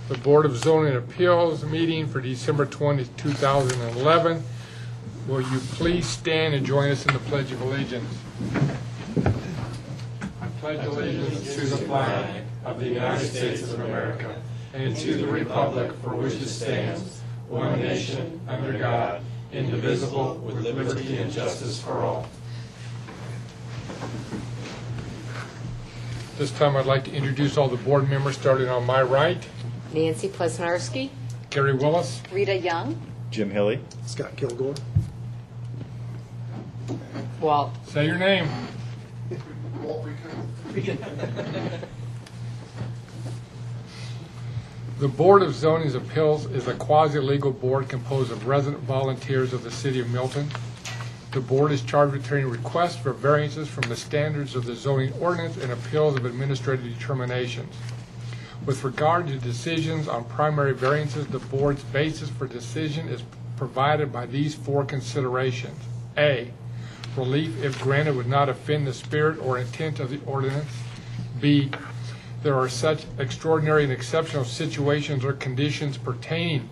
the Board of Zoning Appeals meeting for December 20, 2011. Will you please stand and join us in the Pledge of Allegiance? I pledge allegiance to the flag of the United States of America and to the republic for which it stands, one nation, under God, indivisible, with liberty and justice for all. This time I'd like to introduce all the board members, starting on my right. Nancy Plesnarski, Gary Willis, Rita Young, Jim Hilly, Scott Kilgore. Walt. Say your name. The Board of Zoning Appeals is a quasi-legal board composed of resident volunteers of the City of Milton. The board is charged with hearing requests for variances from the standards of the zoning ordinance and appeals of administrative determinations. With regard to decisions on primary variances, the board's basis for decision is provided by these four considerations. A, relief, if granted, would not offend the spirit or intent of the ordinance. B, there are such extraordinary and exceptional situations or conditions pertaining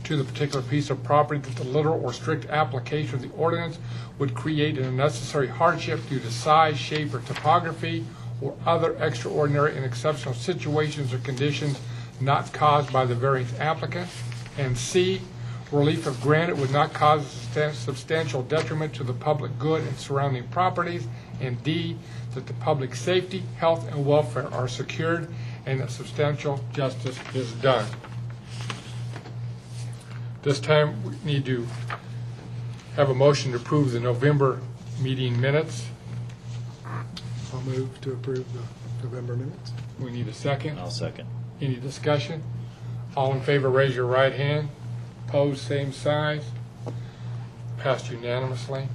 to the particular piece of property that the literal or strict application of the ordinance would create an unnecessary hardship due to size, shape, or topography, or other extraordinary and exceptional situations or conditions not caused by the variance applicant. And C, relief if granted would not cause a substantial detriment to the public good and surrounding properties. And D, that the public safety, health, and welfare are secured and that substantial justice is done. This time we need to have a motion to approve the November meeting minutes. I'll move to approve the November minutes. We need a second. I'll second. Any discussion? All in favor, raise your right hand. Opposed, same size. Passed unanimously.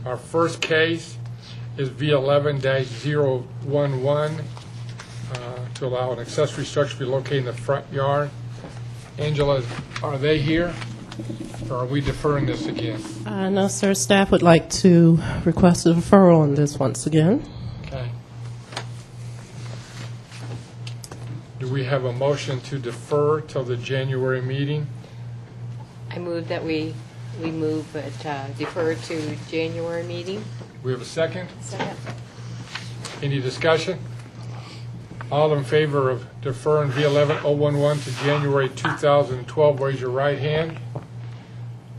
Our first case is V11-011 to allow an accessory structure to be located in the front yard. Angela, are they here, or are we deferring this again? No, sir. Staff would like to request a deferral on this once again. Okay. Do we have a motion to defer till the January meeting? I move that we move it, defer to January meeting. We have a second? Second. Any discussion? All in favor of deferring V11-011 to January 2012, raise your right hand.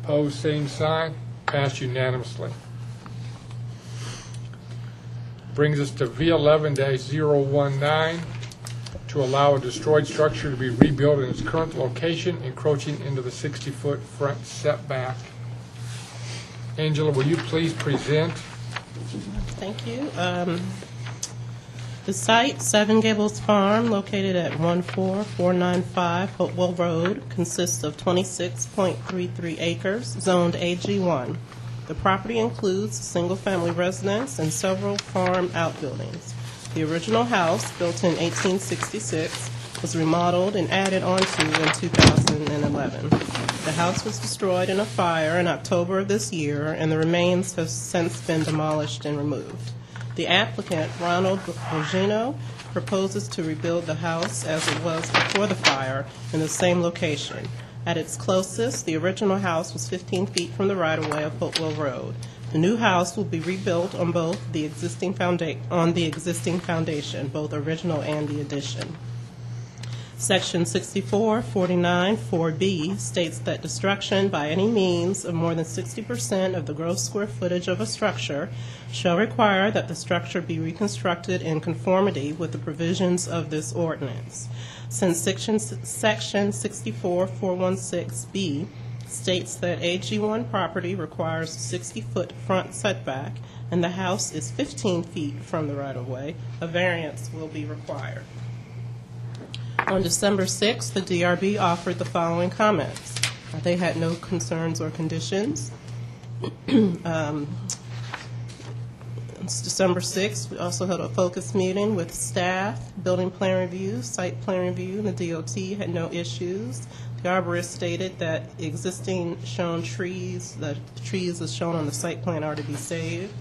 Opposed, same sign. Passed unanimously. Brings us to V11-019 to allow a destroyed structure to be rebuilt in its current location, encroaching into the 60-foot front setback. Angela, will you please present? Thank you. The site, Seven Gables Farm, located at 14495 Hopewell Road, consists of 26.33 acres, zoned AG1. The property includes a single-family residence and several farm outbuildings. The original house, built in 1866, was remodeled and added onto in 2011. The house was destroyed in a fire in October of this year, and the remains have since been demolished and removed. The applicant, Ronald Bogino, proposes to rebuild the house as it was before the fire in the same location. At its closest, the original house was 15 feet from the right-of-way of Hopewell Road. The new house will be rebuilt on both the existing foundation, both original and the addition. Section 6449-4B states that destruction by any means of more than 60% of the gross square footage of a structure shall require that the structure be reconstructed in conformity with the provisions of this ordinance. Since Section 64416B states that AG1 property requires a 60-foot front setback and the house is 15 feet from the right-of-way, a variance will be required. On December 6th, the DRB offered the following comments. They had no concerns or conditions. It's December 6th. We also held a focus meeting with staff, building plan review, site plan review, and the DOT had no issues. The arborist stated that existing shown trees, the trees as shown on the site plan are to be saved.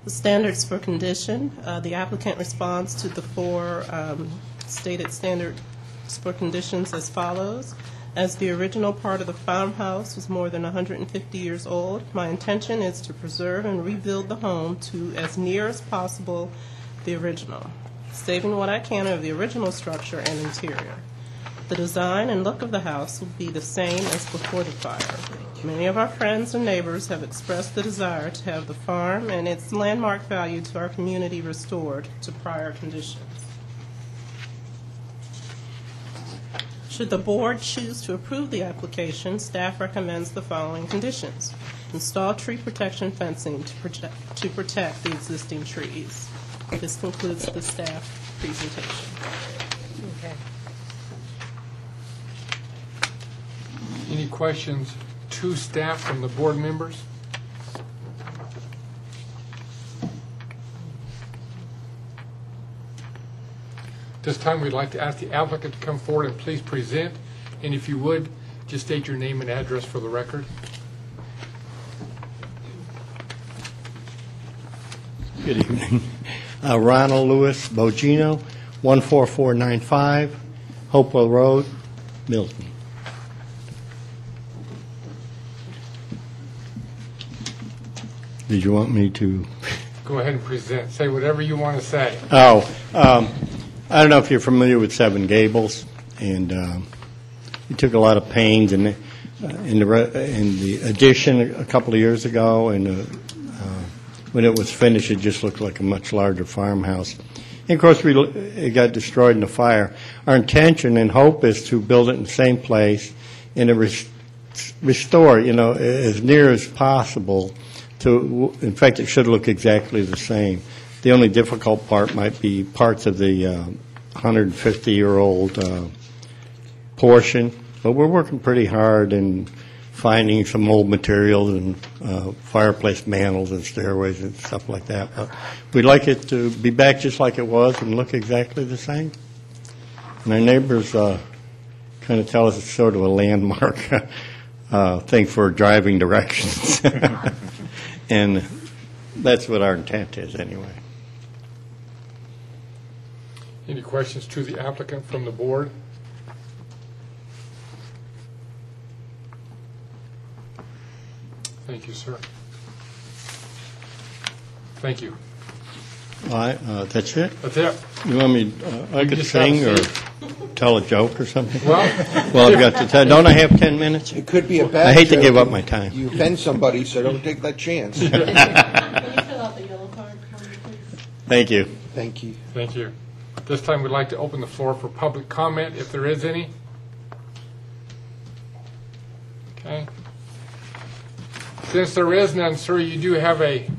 The standards for condition, the applicant responds to the four stated standards for conditions as follows. As the original part of the farmhouse was more than 150 years old, my intention is to preserve and rebuild the home to as near as possible the original, saving what I can of the original structure and interior. The design and look of the house will be the same as before the fire. Many of our friends and neighbors have expressed the desire to have the farm and its landmark value to our community restored to prior conditions. Should the board choose to approve the application, staff recommends the following conditions. Install tree protection fencing to protect the existing trees. This concludes the staff presentation. Okay. Any questions to staff from the board members? This time, we'd like to ask the applicant to come forward and please present. And if you would, just state your name and address for the record. Good evening. Ronald Lewis Bogino, 14495 Hopewell Road, Milton. Did you want me to? Go ahead and present. Say whatever you want to say. I don't know if you're familiar with Seven Gables, and we took a lot of pains in the addition a couple of years ago, and when it was finished, it just looked like a much larger farmhouse. And of course, it got destroyed in the fire. Our intention and hope is to build it in the same place and to restore, as near as possible. In fact, it should look exactly the same. The only difficult part might be parts of the 150-year-old portion, but we're working pretty hard in finding some old materials and fireplace mantles and stairways and stuff like that. But we'd like it to be back just like it was and look exactly the same. And our neighbors kind of tell us it's sort of a landmark thing for driving directions. And that's what our intent is anyway. Any questions to the applicant from the board? Thank you, sir. Thank you. All right, that's it? That's it. You want me, I could just have sing a or seat. tell a joke or something? Well, Well, I've got to tell, don't I have 10 minutes? It could be a bad I hate to joke. give up my time. You offend somebody, so don't take that chance. Can you fill out the yellow card for me, please? Thank you. Thank you. thank you. This time, we'd like to open the floor for public comment, if there is any. Okay. Since there is none, sir, you do have a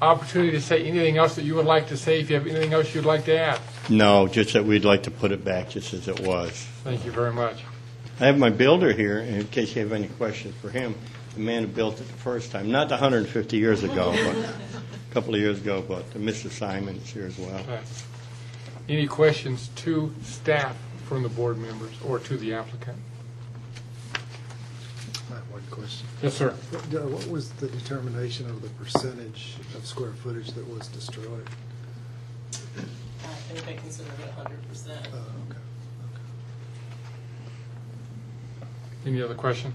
opportunity to say anything else that you would like to say, if you have anything else you'd like to add. No, just that we'd like to put it back just as it was. Thank you very much. I have my builder here, in case you have any questions for him, the man who built it the first time, not 150 years ago, but a couple of years ago, but Mr. Simon is here as well. Okay. Any questions to staff from the board members or to the applicant? I have one question. Yes, sir. What was the determination of the percentage of square footage that was destroyed? I think they consider it 100%. Okay. Any other question?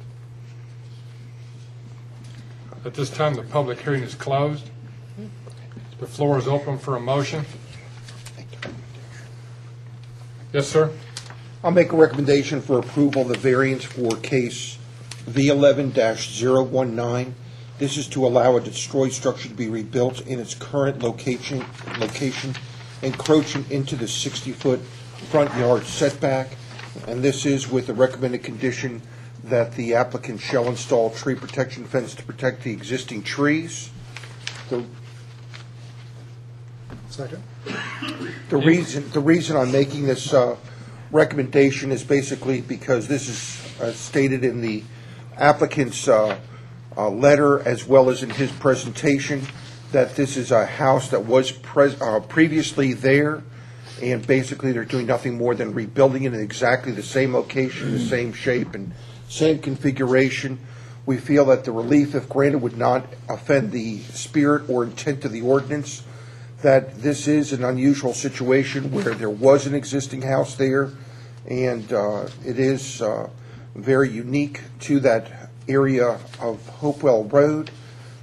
At this time, the public hearing is closed. The floor is open for a motion. Yes, sir. I'll make a recommendation for approval of the variance for case V11-019. This is to allow a destroyed structure to be rebuilt in its current location, encroaching into the 60-foot front yard setback. And this is with the recommended condition that the applicant shall install tree protection fence to protect the existing trees. Second? The reason I'm making this recommendation is basically because this is stated in the applicant's letter as well as in his presentation, that this is a house that was previously there, and basically they're doing nothing more than rebuilding it in exactly the same location, the same shape, and same configuration We feel that the relief, if granted, would not offend the spirit or intent of the ordinance, that this is an unusual situation where there was an existing house there, and it is very unique to that area of Hopewell Road.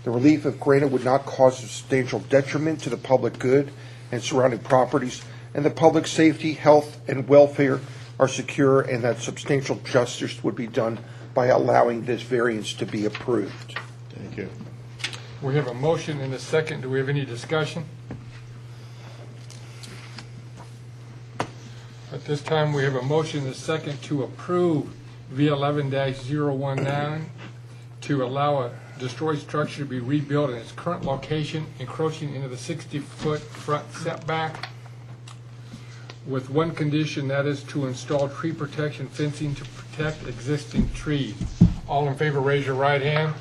The relief, if granted, would not cause substantial detriment to the public good and surrounding properties, and the public safety, health, and welfare are secure, and that substantial justice would be done by allowing this variance to be approved. Thank you. We have a motion and a second. Do we have any discussion? At this time, we have a motion and a second to approve V11-019 to allow a destroyed structure to be rebuilt in its current location, encroaching into the 60-foot front setback, with one condition, that is to install tree protection fencing to protect existing trees. All in favor, raise your right hand.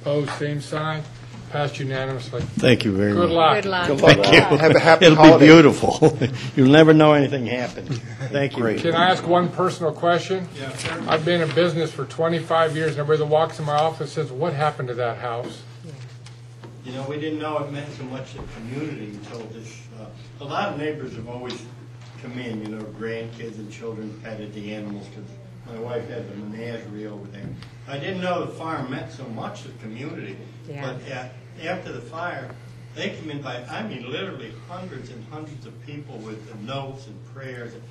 Opposed, same sign. Passed unanimously. Thank you very much. Good luck. Good luck. Good luck. Thank you. Have a happy It'll holiday. be beautiful. You'll never know anything happened. Thank you. Great. Can I ask one personal question? Yeah, sure. I've been in business for 25 years, and everybody that walks in my office says, what happened to that house? You know, we didn't know it meant so much to the community until this, a lot of neighbors have always come in, you know, grandkids and children petted the animals, because my wife has a menagerie over there. I didn't know the farm meant so much to the community, Yeah. but after the fire, they came in by, I mean, literally hundreds and hundreds of people with the notes and prayers. It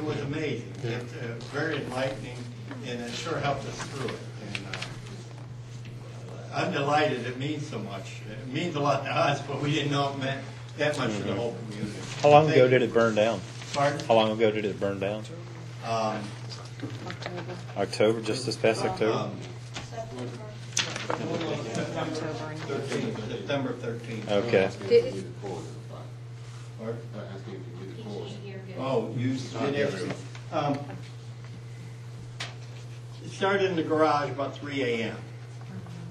was amazing. Yeah. It's very enlightening, and it sure helped us through it. And I'm delighted. It means so much. It means a lot to us, but we didn't know it meant that much to the whole community. How long ago did it burn down? Pardon? How long ago did it burn down? October, just this past October? September 13th. Okay. Oh, you did everything. It started in the garage about 3 a.m.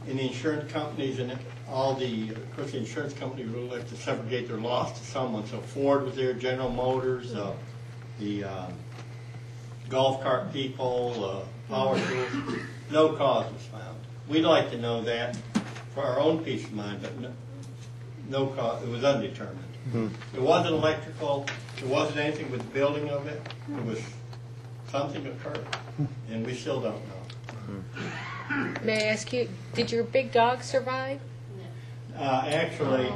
And the insurance companies and all the, of course, the insurance companies really like to subrogate their loss to someone. So Ford was there, General Motors, the golf cart people, power tools. No cause was found. We'd like to know that for our own peace of mind, but no cause. It was undetermined. It wasn't electrical. It wasn't anything with the building of it. It was something occurred, and we still don't know. May I ask you, did your big dog survive? Actually,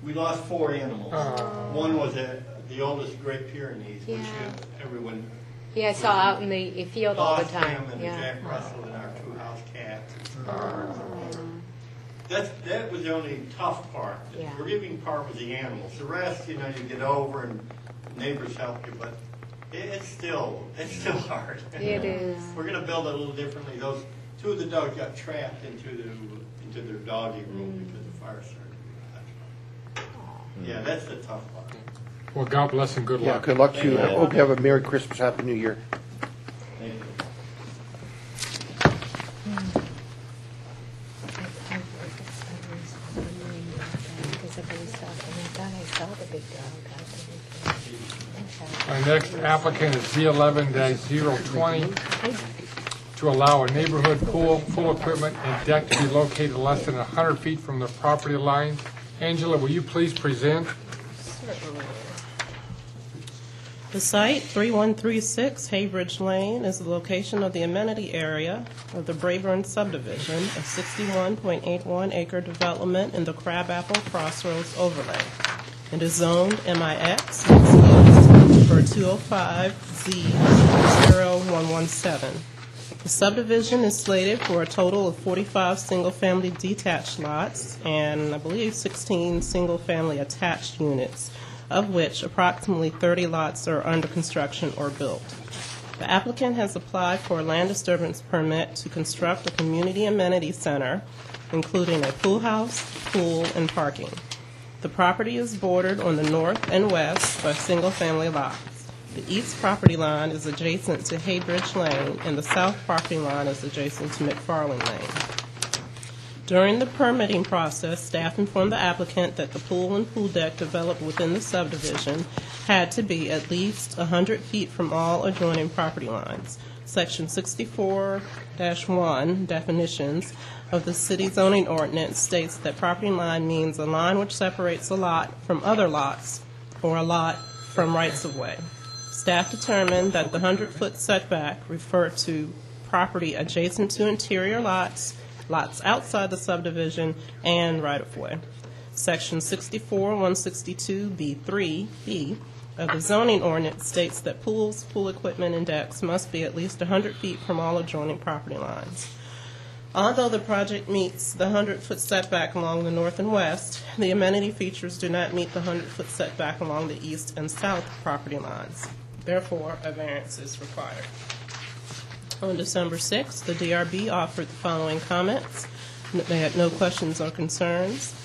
we lost 4 animals. One was the oldest Great Pyrenees, which everyone Yeah, I saw out in the field all the lost time. him, and Yeah. Jack Russell and our 2 house cats. That was the only tough part. The Yeah. grieving part was the animals. The rest, you know, you get over and neighbors help you, but it's still hard. It is. We're going to build it a little differently. Those 2 of the dogs got trapped into their doggy room because the fire started. Yeah, that's the tough part. Well, God bless and good Yeah, luck. good luck to you. I hope you have a Merry Christmas, Happy New Year. Thank you. Our next applicant is Z11-020 to allow a neighborhood pool, pool equipment, and deck to be located less than 100 feet from the property line. Angela, will you please present? The site, 3136 Haybridge Lane, is the location of the amenity area of the Brayburn subdivision, a 61.81-acre development in the Crabapple Crossroads overlay. It is zoned MIX for 205Z0117. The subdivision is slated for a total of 45 single-family detached lots and, I believe, 16 single-family attached units, of which approximately 30 lots are under construction or built. The applicant has applied for a land disturbance permit to construct a community amenity center, including a pool house, pool, and parking. The property is bordered on the north and west by single-family lots. The east property line is adjacent to Haybridge Lane, and the south property line is adjacent to McFarland Lane. During the permitting process, staff informed the applicant that the pool and pool deck developed within the subdivision had to be at least 100 feet from all adjoining property lines. Section 64-1, definitions of the city zoning ordinance states that property line means a line which separates a lot from other lots or a lot from rights-of-way. Staff determined that the 100-foot setback referred to property adjacent to interior lots, lots outside the subdivision, and right-of-way. Section 64-162B3B of the zoning ordinance states that pools, pool equipment, and decks must be at least 100 feet from all adjoining property lines. Although the project meets the 100-foot setback along the north and west, the amenity features do not meet the 100-foot setback along the east and south property lines. Therefore, a variance is required. On December 6th, the DRB offered the following comments. They had no questions or concerns.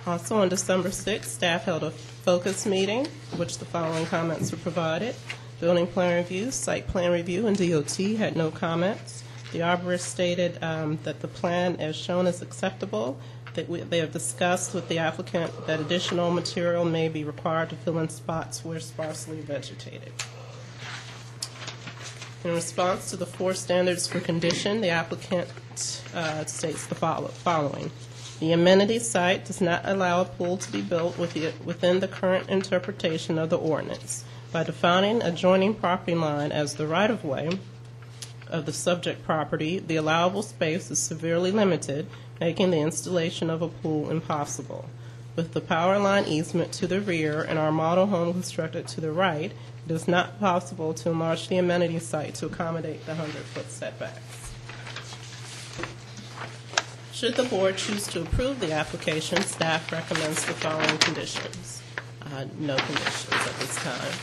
Also on December 6th, staff held a focus meeting, which the following comments were provided. Building plan review, site plan review, and DOT had no comments. The arborist stated that the plan as shown is acceptable. They have discussed with the applicant that additional material may be required to fill in spots where sparsely vegetated. In response to the 4 standards for condition, the applicant states the following. The amenity site does not allow a pool to be built within the current interpretation of the ordinance. By defining adjoining property line as the right-of-way of the subject property, the allowable space is severely limited, making the installation of a pool impossible. With the power line easement to the rear and our model home constructed to the right, it is not possible to enlarge the amenity site to accommodate the 100-foot setbacks. Should the board choose to approve the application, staff recommends the following conditions. No conditions at this time.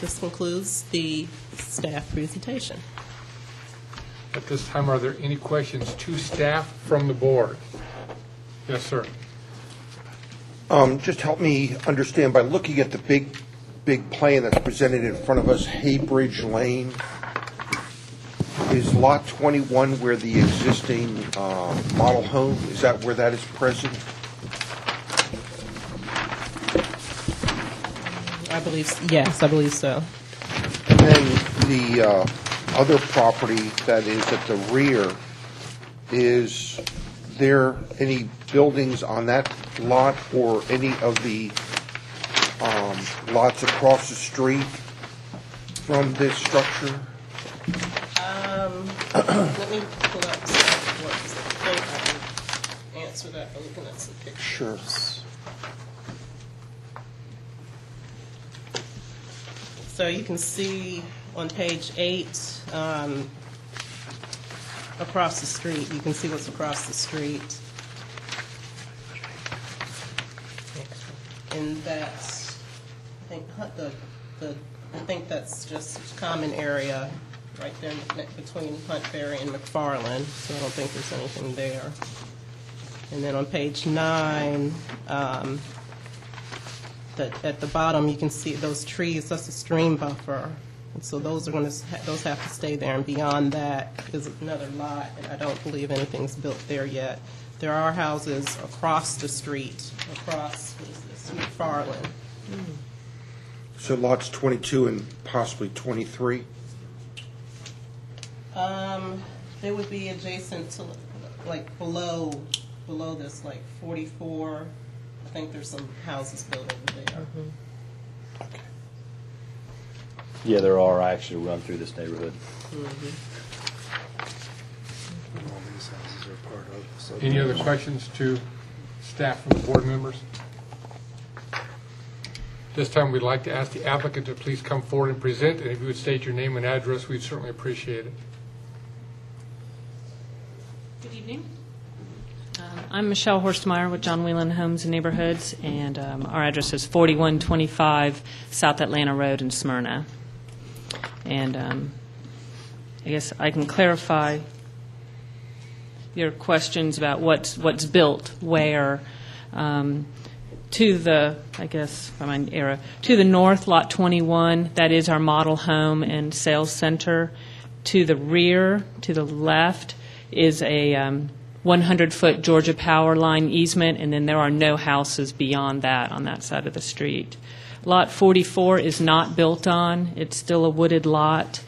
This concludes the staff presentation. At this time, are there any questions to staff from the board? Yes, sir. Just help me understand, by looking at the big plan that's presented in front of us, Haybridge Lane, is lot 21 where the existing model home, is that where that is present? I believe, yes, I believe so. And then the other property that is at the rear, is there any buildings on that lot or any of the lots across the street from this structure? Let me pull up some works. I think I can answer that by looking at some pictures. Sure. So you can see on page 8, across the street, you can see what's across the street. And that's, I think that's just common area right there between Hunt Ferry and McFarland, so I don't think there's anything there. And then on page 9, at the bottom, you can see those trees, that's a stream buffer. And so those those have to stay there, and beyond that is another lot, and I don't believe anything's built there yet. There are houses across the street, across, what is this, McFarland. So lots 22 and possibly 23? They would be adjacent to, like, below this, like 44. I think there's some houses built over there. Okay. Yeah, there are. I actually run through this neighborhood. All these houses are part of the subdivision. Any other questions to staff from the board members? This time, we'd like to ask the applicant to please come forward and present, and if you would state your name and address, we'd certainly appreciate it. Good evening. I'm Michelle Horstmeyer with John Whelan Homes and Neighborhoods, and our address is 4125 South Atlanta Road in Smyrna. And I guess I can clarify your questions about what's built where. To the, I guess, by my era, to the north, lot 21, that is our model home and sales center. To the rear, to the left, is a 100-foot Georgia Power line easement, and then there are no houses beyond that on that side of the street. Lot 44 is not built on. It's still a wooded lot,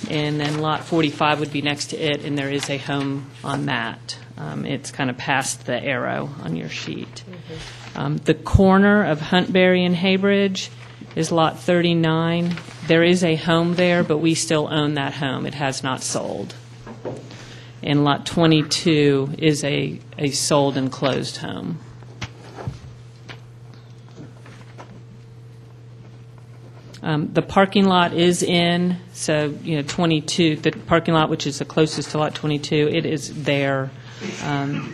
And then Lot 45 would be next to it, and there is a home on that. It's kind of past the arrow on your sheet. The corner of Huntberry and Haybridge is Lot 39. There is a home there, but we still own that home. It has not sold. And Lot 22 is a sold and closed home. The parking lot is in, so, 22, the parking lot, which is the closest to Lot 22, it is there,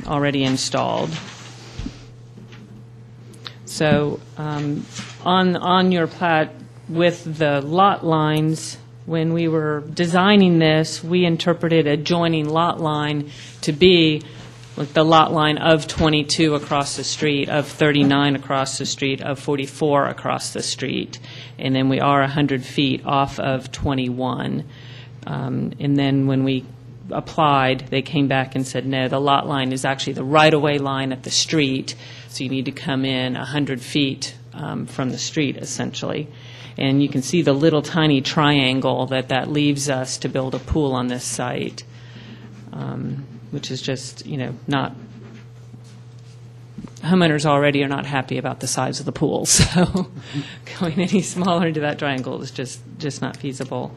already installed. So on your plat, with the lot lines, when we were designing this, we interpreted adjoining lot line to be like the lot line of 22 across the street, of 39 across the street, of 44 across the street. And then we are 100 feet off of 21. And then when we applied, they came back and said, no, the lot line is actually the right-of-way line at the street, so you need to come in 100 feet from the street, essentially. And you can see the little tiny triangle that leaves us to build a pool on this site, which is just, not, homeowners already are not happy about the size of the pool, so going any smaller into that triangle is just not feasible.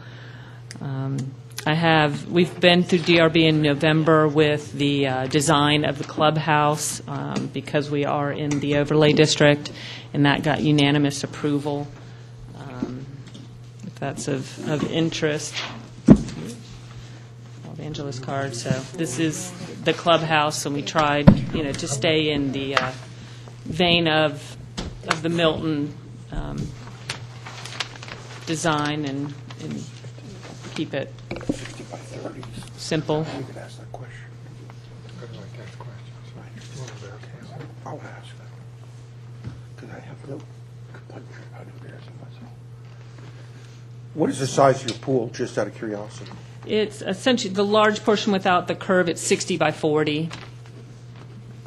We've been through DRB in November with the design of the clubhouse because we are in the overlay district, and that got unanimous approval. If that's of interest. Angela's card. So this is the clubhouse, and we tried, to stay in the vein of the Milton design and keep it simple. You could ask that question. I'd like to ask questions. I'll ask that. Because I have no complaint about embarrassing myself. What is the size of your pool, just out of curiosity? It's essentially the large portion without the curb. It's 60 by 40.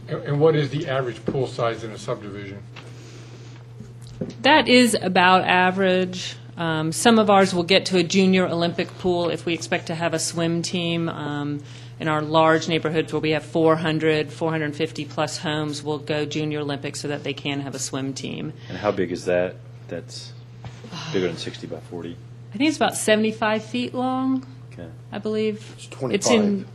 And what is the average pool size in a subdivision? That is about average. Some of ours will get to a junior Olympic pool if we expect to have a swim team. In our large neighborhoods where we have 400, 450 plus homes, we'll go junior Olympic so that they can have a swim team. And how big is that? That's bigger than 60 by 40? I think it's about 75 feet long, Okay. I believe. It's 25. It's in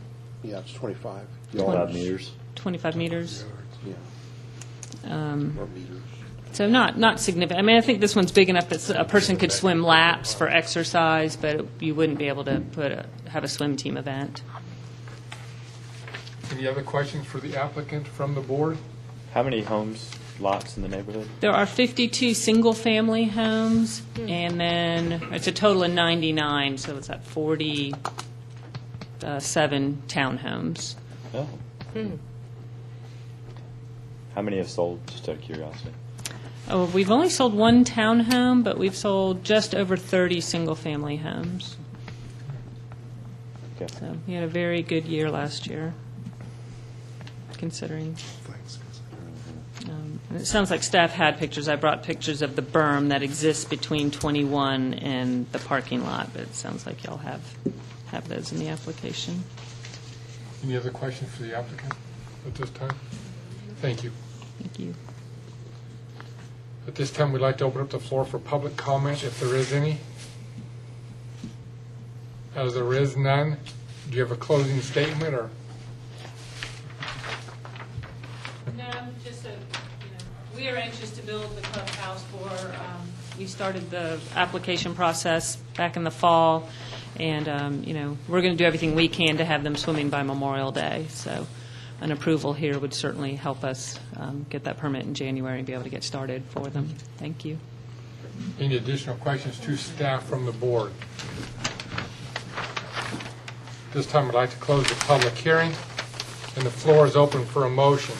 Yeah, it's 25. 5 meters? 25 meters. Yeah. Or meters. So not significant. I mean, I think this one's big enough that a person could swim laps for exercise, but you wouldn't be able to have a swim team event. Any other questions for the applicant from the board? How many homes, lots in the neighborhood? There are 52 single-family homes, and then it's a total of 99, so it's at 47 townhomes. Oh. How many have sold, just out of curiosity? Oh, we've only sold one townhome, but we've sold just over 30 single-family homes. Okay. So we had a very good year last year, considering. And it sounds like staff had pictures. I brought pictures of the berm that exists between 21 and the parking lot, but it sounds like y'all have those in the application. Any other questions for the applicant at this time? Thank you. Thank you. At this time, we'd like to open up the floor for public comment, if there is any. As there is none, do you have a closing statement, or? No, just we are anxious to build the clubhouse we started the application process back in the fall, and, we're going to do everything we can to have them swimming by Memorial Day. So an approval here would certainly help us get that permit in January and be able to get started for them. Thank you. Any additional questions to staff from the board? This time, I'd like to close the public hearing, and the floor is open for a motion.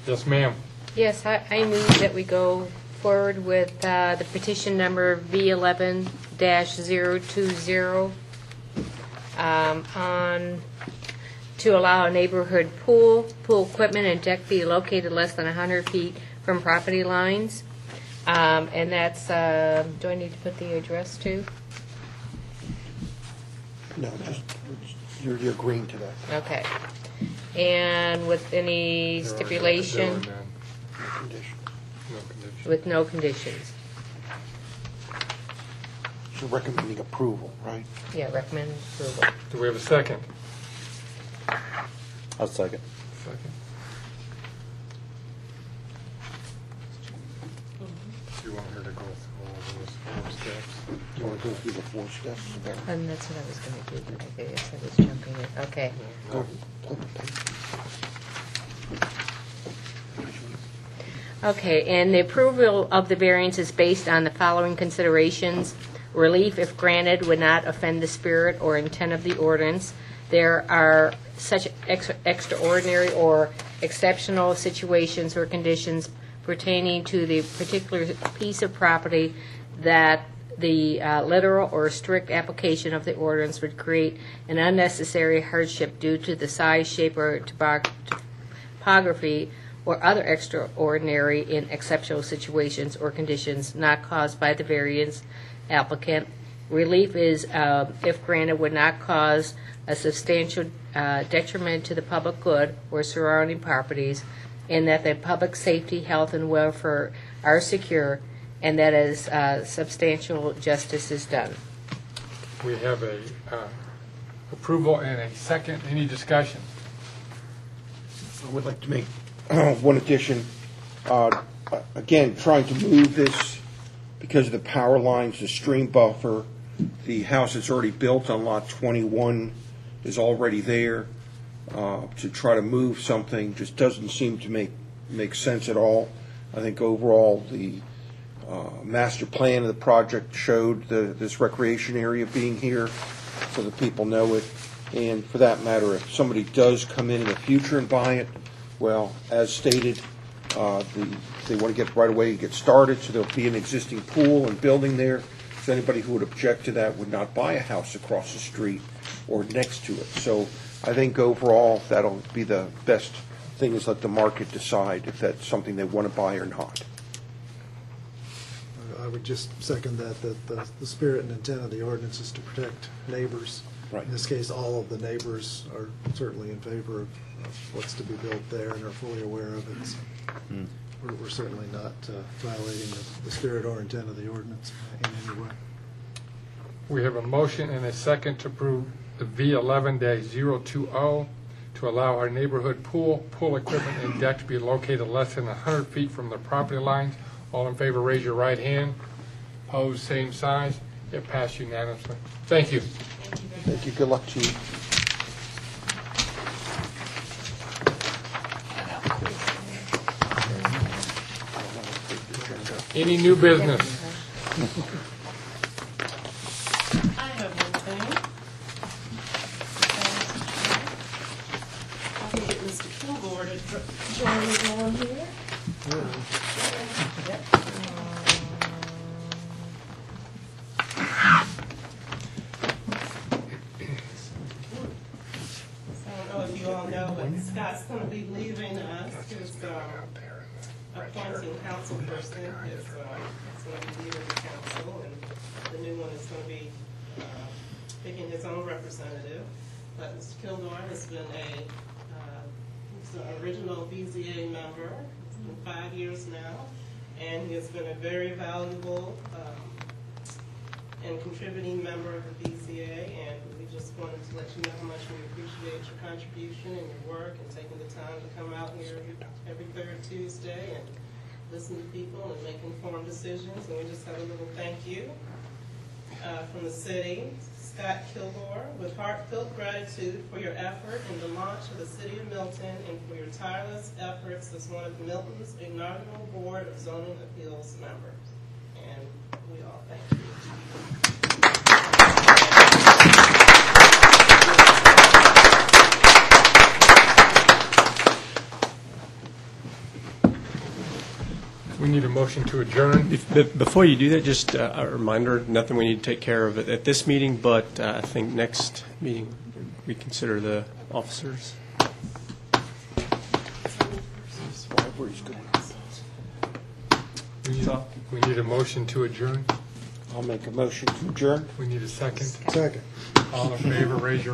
Yes, ma'am. Yes, I move that we go forward with the petition number V11-020 to allow a neighborhood pool equipment, and deck be located less than 100 feet from property lines. And that's, do I need to put the address too? No, just, you're agreeing to that. Okay. And with any stipulation? There are Condition. no conditions. With no conditions. So recommending approval, right? Yeah, recommend approval. Do we have a second? I'll second. Second. Do you want her to go through all those 4 steps? You want to go through the 4 steps? Okay. And that's what I was going to do, but I guess I was jumping it. Okay. Go. Okay, and the approval of the variance is based on the following considerations. Relief, if granted, would not offend the spirit or intent of the ordinance. There are such extraordinary or exceptional situations or conditions pertaining to the particular piece of property that the literal or strict application of the ordinance would create an unnecessary hardship due to the size, shape, or topography or other extraordinary and exceptional situations or conditions not caused by the variance applicant. Relief is, if granted, would not cause a substantial detriment to the public good or surrounding properties, and that the public safety, health, and welfare are secure, and that as substantial justice is done. We have a approval and a second. Any discussion? I would like to make one addition. Again, trying to move this because of the power lines, the stream buffer, the house that's already built on lot 21 is already there. To try to move something just doesn't seem to make sense at all. I think overall the master plan of the project showed this recreation area being here so that people know it. And for that matter, if somebody does come in the future and buy it, well, as stated, they want to get right away and get started, so there'll be an existing pool and building there. So anybody who would object to that would not buy a house across the street or next to it. So I think overall that'll be the best thing, is let the market decide if that's something they want to buy or not. I would just second that the spirit and intent of the ordinance is to protect neighbors. Right. In this case, all of the neighbors are certainly in favor of what's to be built there and are fully aware of it. So we're certainly not violating the spirit or intent of the ordinance in any way. We have a motion and a second to approve the V11-020 to allow our neighborhood pool equipment, and deck to be located less than 100 feet from the property lines. All in favor, raise your right hand. Opposed, same size. It passed unanimously. Thank you. Thank you. Good luck to you. Any new business? I have one thing. I can get Mr. Kilgore to join me on here. Yep. So I don't know if you all know, but Scott's going to be leaving us. His appointing council person is going to be leaving the council, and the new one is going to be picking his own representative. But Mr. Kilgore has been he's an original BZA member. It's been 5 years now, and he has been a very valuable and contributing member of the BZA, and we just wanted to let you know how much we appreciate your contribution and your work and taking the time to come out here every third Tuesday and listen to people and make informed decisions. And we just have a little thank you from the city. Scott Kilgore, with heartfelt gratitude for your effort in the launch of the City of Milton and for your tireless efforts as one of Milton's inaugural Board of Zoning Appeals members. And we all thank you. We need a motion to adjourn. Before you do that, just a reminder, nothing we need to take care of at this meeting, but I think next meeting we consider the officers. We need a motion to adjourn. I'll make a motion to adjourn. We need a second. Second. All in favor, raise your